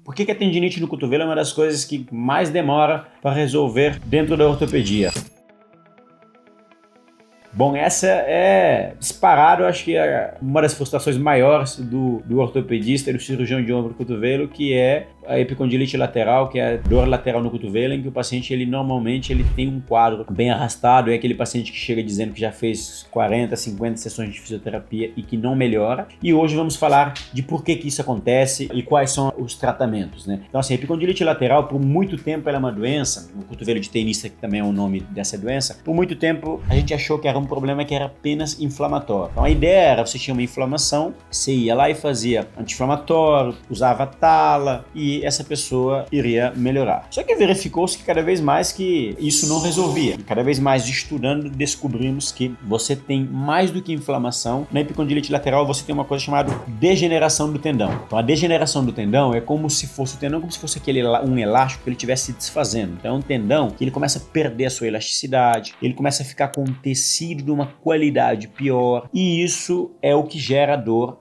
Por que a tendinite no cotovelo é uma das coisas que mais demora para resolver dentro da ortopedia? Bom, essa é disparado, acho que é uma das frustrações maiores do ortopedista e do cirurgião de ombro e cotovelo, que é a epicondilite lateral, que é a dor lateral no cotovelo, em que o paciente normalmente tem um quadro bem arrastado, é aquele paciente que chega dizendo que já fez 40, 50 sessões de fisioterapia e que não melhora. E hoje vamos falar de por que isso acontece e quais são os tratamentos, né? Então, assim, a epicondilite lateral, por muito tempo ela é uma doença, o cotovelo de tenista, que também é o nome dessa doença, por muito tempo a gente achou que era um problema que era apenas inflamatório. Então a ideia era, você tinha uma inflamação, você ia lá e fazia anti-inflamatório, usava tala e essa pessoa iria melhorar. Só que verificou-se que cada vez mais que isso não resolvia. E cada vez mais estudando, descobrimos que você tem mais do que inflamação. Na epicondilite lateral você tem uma coisa chamada degeneração do tendão. Então a degeneração do tendão é como se fosse o tendão, como se fosse um elástico que ele estivesse se desfazendo. Então é um tendão que ele começa a perder a sua elasticidade, ele começa a ficar com um tecido de uma qualidade pior, e isso é o que gera a dor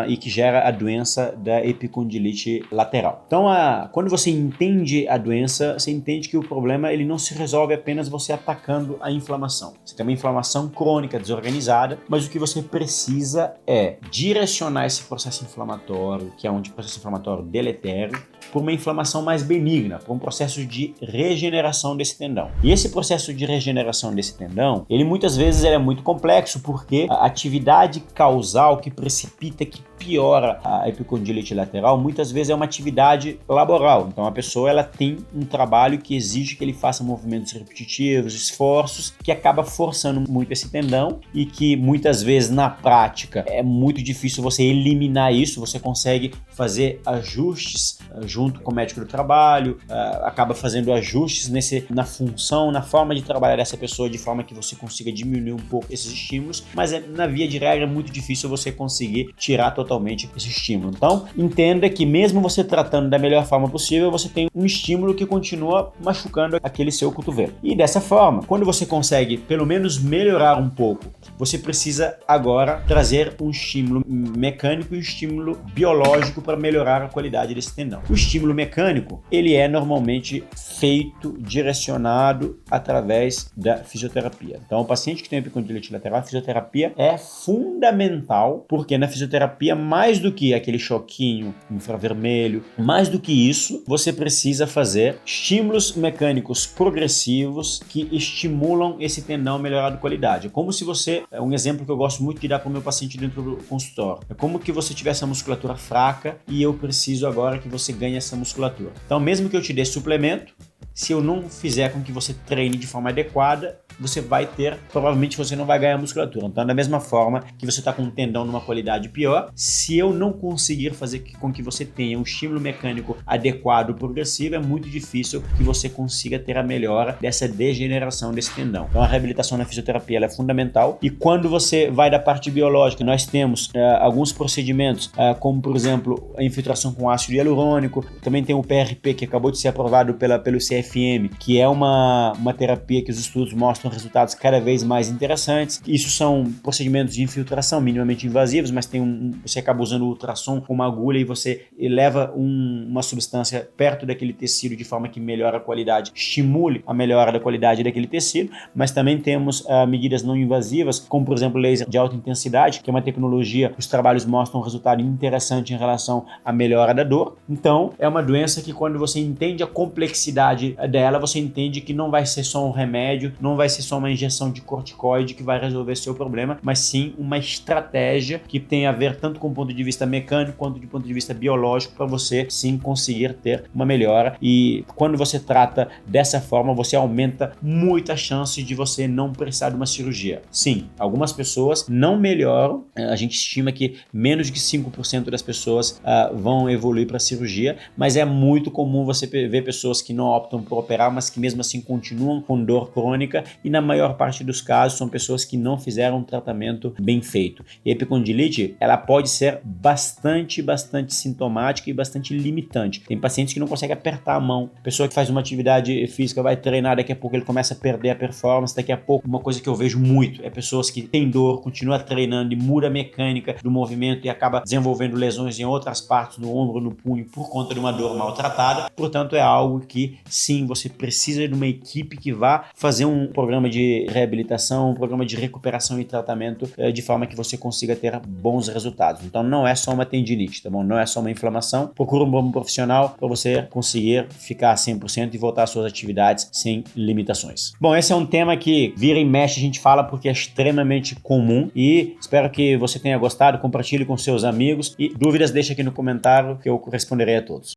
e que gera a doença da epicondilite lateral. Então, quando você entende a doença, você entende que o problema ele não se resolve apenas você atacando a inflamação. Você tem uma inflamação crônica desorganizada, mas o que você precisa é direcionar esse processo inflamatório, que é um processo inflamatório deletério, por uma inflamação mais benigna, por um processo de regeneração desse tendão. E esse processo de regeneração desse tendão, ele muitas vezes é muito complexo, porque a atividade causal que precipita, que piora a epicondilite lateral, muitas vezes é uma atividade laboral. Então a pessoa ela tem um trabalho que exige que ele faça movimentos repetitivos, esforços, que acaba forçando muito esse tendão e que muitas vezes na prática é muito difícil você eliminar isso. Você consegue fazer ajustes junto com o médico do trabalho, acaba fazendo ajustes na função, na forma de trabalhar dessa pessoa, de forma que você consiga diminuir um pouco esses estímulos, mas na via de regra é muito difícil você conseguir tirar totalmente esse estímulo. Então, entenda que mesmo você tratando da melhor forma possível, você tem um estímulo que continua machucando aquele seu cotovelo. E dessa forma, quando você consegue pelo menos melhorar um pouco, você precisa agora trazer um estímulo mecânico e um estímulo biológico para melhorar a qualidade desse tendão. O estímulo mecânico, ele é normalmente feito, direcionado através da fisioterapia. Então, o paciente que tem epicondilite lateral, a fisioterapia é fundamental, porque na fisioterapia, mais do que aquele choquinho infravermelho, mais do que isso, você precisa fazer estímulos mecânicos progressivos que estimulam esse tendão a melhorar de qualidade. É como se você, um exemplo que eu gosto muito de dar para o meu paciente dentro do consultório, é como que você tivesse a musculatura fraca e eu preciso agora que você ganhe essa musculatura. Então, mesmo que eu te dê suplemento, se eu não fizer com que você treine de forma adequada, provavelmente você não vai ganhar musculatura. Então, da mesma forma que você está com um tendão numa qualidade pior, se eu não conseguir fazer com que você tenha um estímulo mecânico adequado, progressivo, é muito difícil que você consiga ter a melhora dessa degeneração desse tendão. Então, a reabilitação na fisioterapia ela é fundamental. E quando você vai da parte biológica, nós temos alguns procedimentos, como, por exemplo, a infiltração com ácido hialurônico. Também tem o PRP, que acabou de ser aprovado pelo CFM, que é uma terapia que os estudos mostram resultados cada vez mais interessantes. Isso são procedimentos de infiltração minimamente invasivos, mas você acaba usando o ultrassom com uma agulha e você leva uma substância perto daquele tecido de forma que melhora a qualidade, estimule a melhora da qualidade daquele tecido. Mas também temos medidas não invasivas, como por exemplo laser de alta intensidade, que é uma tecnologia que os trabalhos mostram um resultado interessante em relação à melhora da dor. Então é uma doença que, quando você entende a complexidade dela, você entende que não vai ser só um remédio, não vai ser só uma injeção de corticoide que vai resolver seu problema, mas sim uma estratégia que tem a ver tanto com o ponto de vista mecânico quanto do ponto de vista biológico, para você sim conseguir ter uma melhora. E quando você trata dessa forma, você aumenta muito a chance de você não precisar de uma cirurgia. Sim, algumas pessoas não melhoram, a gente estima que menos de 5% das pessoas vão evoluir para cirurgia, mas é muito comum você ver pessoas que não optam optam por operar, mas que mesmo assim continuam com dor crônica, e na maior parte dos casos são pessoas que não fizeram um tratamento bem feito. E a epicondilite, ela pode ser bastante sintomática e bastante limitante. Tem pacientes que não conseguem apertar a mão, pessoa que faz uma atividade física, vai treinar, daqui a pouco ele começa a perder a performance, daqui a pouco, uma coisa que eu vejo muito é pessoas que têm dor, continua treinando e muda a mecânica do movimento e acaba desenvolvendo lesões em outras partes do ombro, no punho, por conta de uma dor maltratada. Portanto, é algo que sim, você precisa de uma equipe que vá fazer um programa de reabilitação, um programa de recuperação e tratamento de forma que você consiga ter bons resultados. Então não é só uma tendinite, tá bom? Não é só uma inflamação. Procura um bom profissional para você conseguir ficar 100% e voltar às suas atividades sem limitações. Bom, esse é um tema que vira e mexe a gente fala porque é extremamente comum e espero que você tenha gostado, compartilhe com seus amigos e dúvidas deixa aqui no comentário que eu responderei a todos.